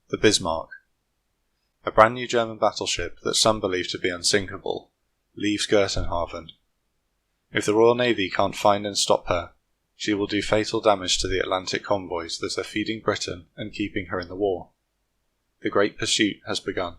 The Bismarck. A brand new German battleship that some believe to be unsinkable, leaves Gertenhaven. If the Royal Navy can't find and stop her, she will do fatal damage to the Atlantic convoys that are feeding Britain and keeping her in the war. The great pursuit has begun.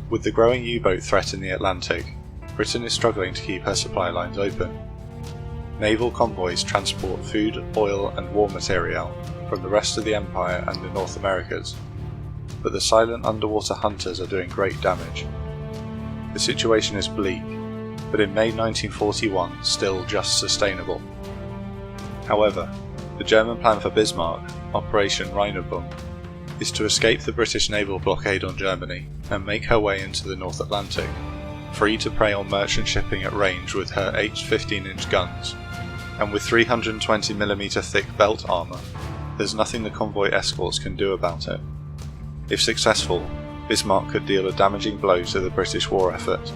With the growing U-boat threat in the Atlantic, Britain is struggling to keep her supply lines open. Naval convoys transport food, oil and war material from the rest of the Empire and the North Americas, but the silent underwater hunters are doing great damage. The situation is bleak, but in May 1941 still just sustainable. However, the German plan for Bismarck, Operation Rheinübung, is to escape the British naval blockade on Germany and make her way into the North Atlantic, free to prey on merchant shipping at range with her 15-inch guns, and with 320mm thick belt armour, there's nothing the convoy escorts can do about it. If successful, Bismarck could deal a damaging blow to the British war effort.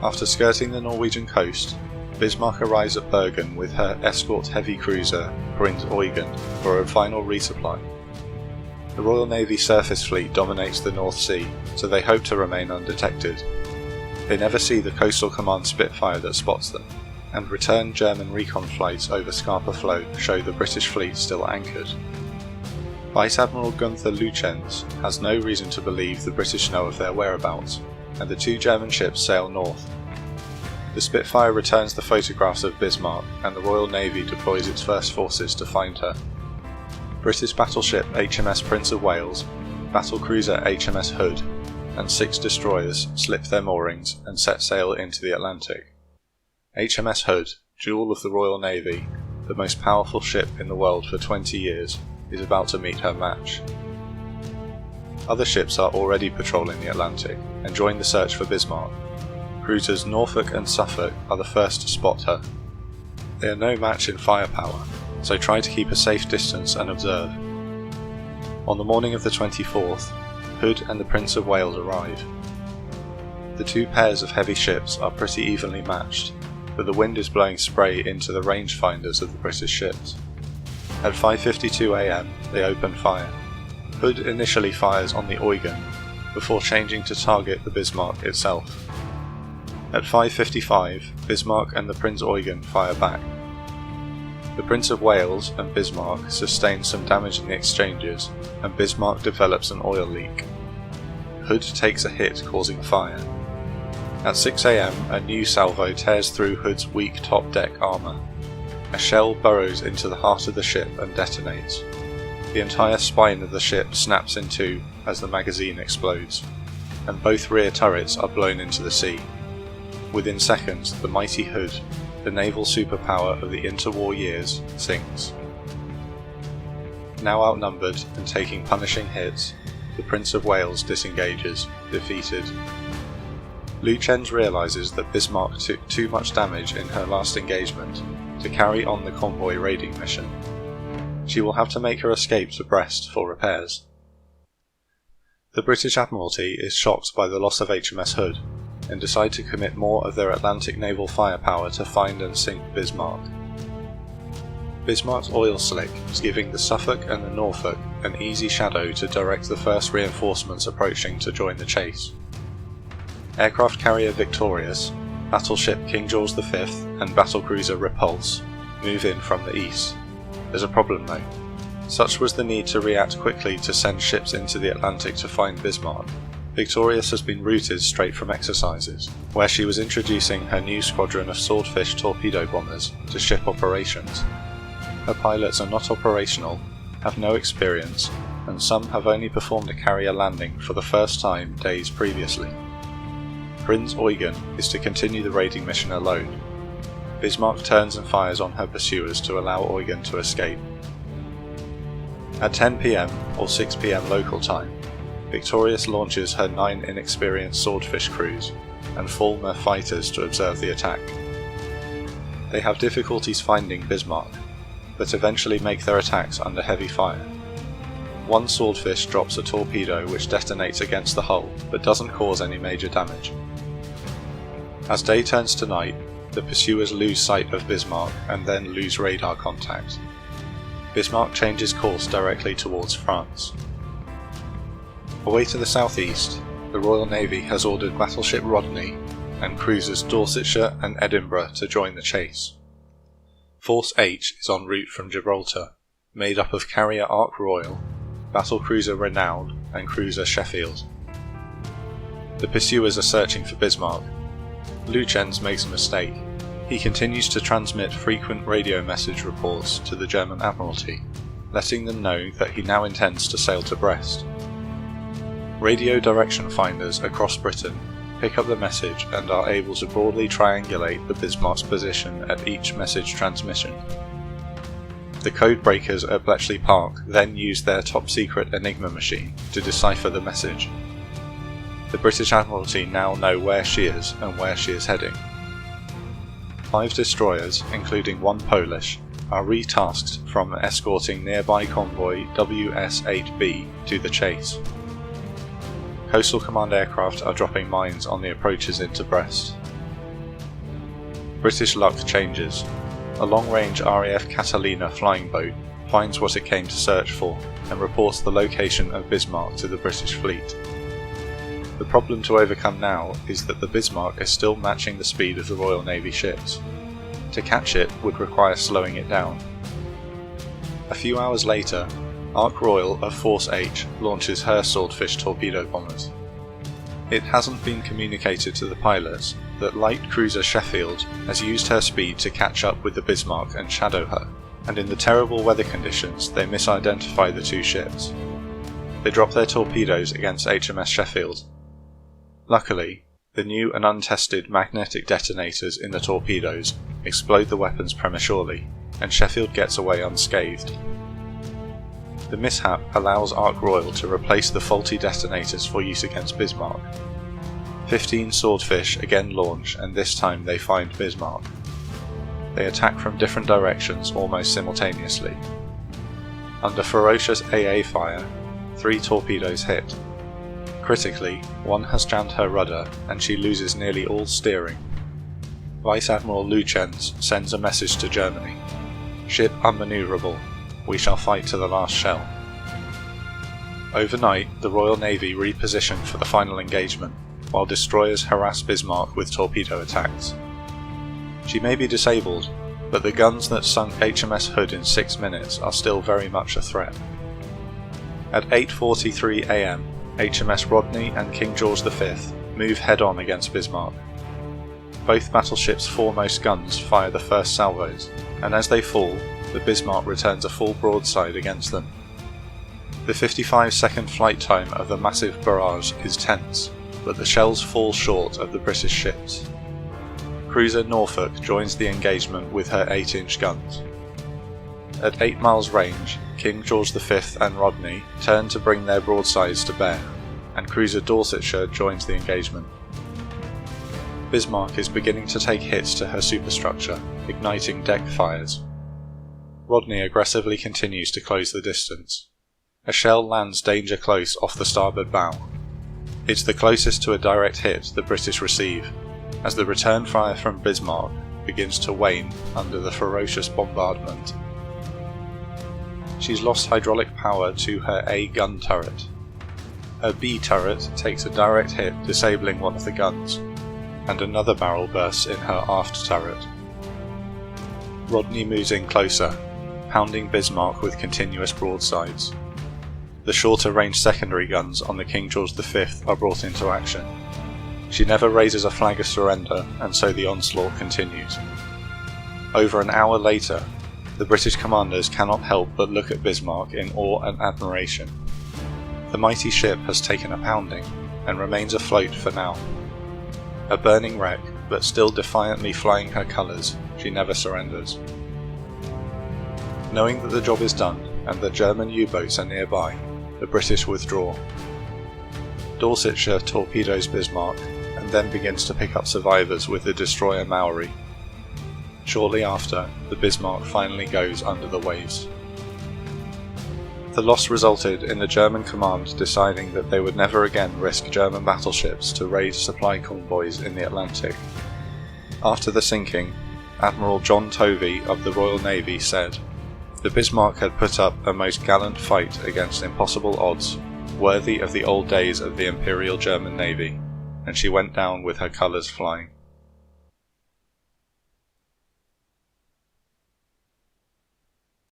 After skirting the Norwegian coast, Bismarck arrives at Bergen with her escort heavy cruiser Prinz Eugen for a final resupply. The Royal Navy surface fleet dominates the North Sea, so they hope to remain undetected. They never see the Coastal Command Spitfire that spots them, and return German recon flights over Scapa Flow show the British fleet still anchored. Vice Admiral Gunther Lütjens has no reason to believe the British know of their whereabouts, and the two German ships sail north. The Spitfire returns the photographs of Bismarck, and the Royal Navy deploys its first forces to find her. British battleship HMS Prince of Wales, battlecruiser HMS Hood, and 6 destroyers slip their moorings and set sail into the Atlantic. HMS Hood, jewel of the Royal Navy, the most powerful ship in the world for 20 years, is about to meet her match. Other ships are already patrolling the Atlantic and join the search for Bismarck. Cruisers Norfolk and Suffolk are the first to spot her. They are no match in firepower, so try to keep a safe distance and observe. On the morning of the 24th, Hood and the Prince of Wales arrive. The two pairs of heavy ships are pretty evenly matched, but the wind is blowing spray into the rangefinders of the British ships. At 5:52 am, they open fire. Hood initially fires on the Eugen, before changing to target the Bismarck itself. At 5:55, Bismarck and the Prinz Eugen fire back. The Prince of Wales and Bismarck sustain some damage in the exchanges, and Bismarck develops an oil leak. Hood takes a hit, causing fire. At 6 am, a new salvo tears through Hood's weak top deck armour. A shell burrows into the heart of the ship and detonates. The entire spine of the ship snaps in two as the magazine explodes, and both rear turrets are blown into the sea. Within seconds, the mighty Hood, the naval superpower of the interwar years, sinks. Now outnumbered and taking punishing hits, the Prince of Wales disengages, defeated. Lütjens realises that Bismarck took too much damage in her last engagement to carry on the convoy raiding mission. She will have to make her escape to Brest for repairs. The British Admiralty is shocked by the loss of HMS Hood, and decide to commit more of their Atlantic naval firepower to find and sink Bismarck. Bismarck's oil slick is giving the Suffolk and the Norfolk an easy shadow to direct the first reinforcements approaching to join the chase. Aircraft carrier Victorious, battleship King George V and battlecruiser Repulse move in from the east. There's a problem though. Such was the need to react quickly to send ships into the Atlantic to find Bismarck. Victorious has been routed straight from exercises, where she was introducing her new squadron of Swordfish torpedo bombers to ship operations. Her pilots are not operational, have no experience, and some have only performed a carrier landing for the first time days previously. Prinz Eugen is to continue the raiding mission alone. Bismarck turns and fires on her pursuers to allow Eugen to escape. At 10 PM or 6 PM local time, Victorious launches her 9 inexperienced Swordfish crews and Fulmer fighters to observe the attack. They have difficulties finding Bismarck, but eventually make their attacks under heavy fire. One Swordfish drops a torpedo which detonates against the hull but doesn't cause any major damage. As day turns to night, the pursuers lose sight of Bismarck and then lose radar contact. Bismarck changes course directly towards France. Away to the southeast, the Royal Navy has ordered Battleship Rodney and cruisers Dorsetshire and Edinburgh to join the chase. Force H is en route from Gibraltar, made up of carrier Ark Royal, battlecruiser Renown and cruiser Sheffield. The pursuers are searching for Bismarck. Jurens makes a mistake. He continues to transmit frequent radio message reports to the German Admiralty, letting them know that he now intends to sail to Brest. Radio direction finders across Britain pick up the message and are able to broadly triangulate the Bismarck's position at each message transmission. The code breakers at Bletchley Park then use their top-secret Enigma machine to decipher the message. The British Admiralty now know where she is and where she is heading. 5 destroyers, including 1 Polish, are retasked from escorting nearby convoy WS-8B to the chase. Coastal Command aircraft are dropping mines on the approaches into Brest. British luck changes. A long-range RAF Catalina flying boat finds what it came to search for and reports the location of Bismarck to the British fleet. The problem to overcome now is that the Bismarck is still matching the speed of the Royal Navy ships. To catch it would require slowing it down. A few hours later, Ark Royal of Force H launches her Swordfish torpedo bombers. It hasn't been communicated to the pilots that light cruiser Sheffield has used her speed to catch up with the Bismarck and shadow her, and in the terrible weather conditions they misidentify the 2 ships. They drop their torpedoes against HMS Sheffield. Luckily, the new and untested magnetic detonators in the torpedoes explode the weapons prematurely, and Sheffield gets away unscathed. The mishap allows Ark Royal to replace the faulty detonators for use against Bismarck. 15 Swordfish again launch, and this time they find Bismarck. They attack from different directions almost simultaneously. Under ferocious AA fire, 3 torpedoes hit. Critically, 1 has jammed her rudder and she loses nearly all steering. Vice Admiral Jurens sends a message to Germany. Ship unmanoeuvrable. We shall fight to the last shell. Overnight, the Royal Navy repositioned for the final engagement, while destroyers harass Bismarck with torpedo attacks. She may be disabled, but the guns that sunk HMS Hood in 6 minutes are still very much a threat. At 8:43 am, HMS Rodney and King George V move head-on against Bismarck. Both battleship's foremost guns fire the first salvos, and as they fall, the Bismarck returns a full broadside against them. The 55-second flight time of the massive barrage is tense, but the shells fall short of the British ships. Cruiser Norfolk joins the engagement with her 8-inch guns. At 8 miles range, King George V and Rodney turn to bring their broadsides to bear, and cruiser Dorsetshire joins the engagement. Bismarck is beginning to take hits to her superstructure, igniting deck fires. Rodney aggressively continues to close the distance. A shell lands danger close off the starboard bow. It's the closest to a direct hit the British receive, as the return fire from Bismarck begins to wane under the ferocious bombardment. She's lost hydraulic power to her A gun turret. Her B turret takes a direct hit, disabling one of the guns, and another barrel bursts in her aft turret. Rodney moves in closer, pounding Bismarck with continuous broadsides. The shorter range secondary guns on the King George V are brought into action. She never raises a flag of surrender, and so the onslaught continues. Over an hour later, the British commanders cannot help but look at Bismarck in awe and admiration. The mighty ship has taken a pounding, and remains afloat for now. A burning wreck, but still defiantly flying her colours, she never surrenders. Knowing that the job is done, and that German U-boats are nearby, the British withdraw. Dorsetshire torpedoes Bismarck, and then begins to pick up survivors with the destroyer Maori. Shortly after, the Bismarck finally goes under the waves. The loss resulted in the German command deciding that they would never again risk German battleships to raid supply convoys in the Atlantic, After the sinking, Admiral John Tovey of the Royal Navy said, "The Bismarck had put up a most gallant fight against impossible odds, worthy of the old days of the Imperial German Navy, and she went down with her colours flying."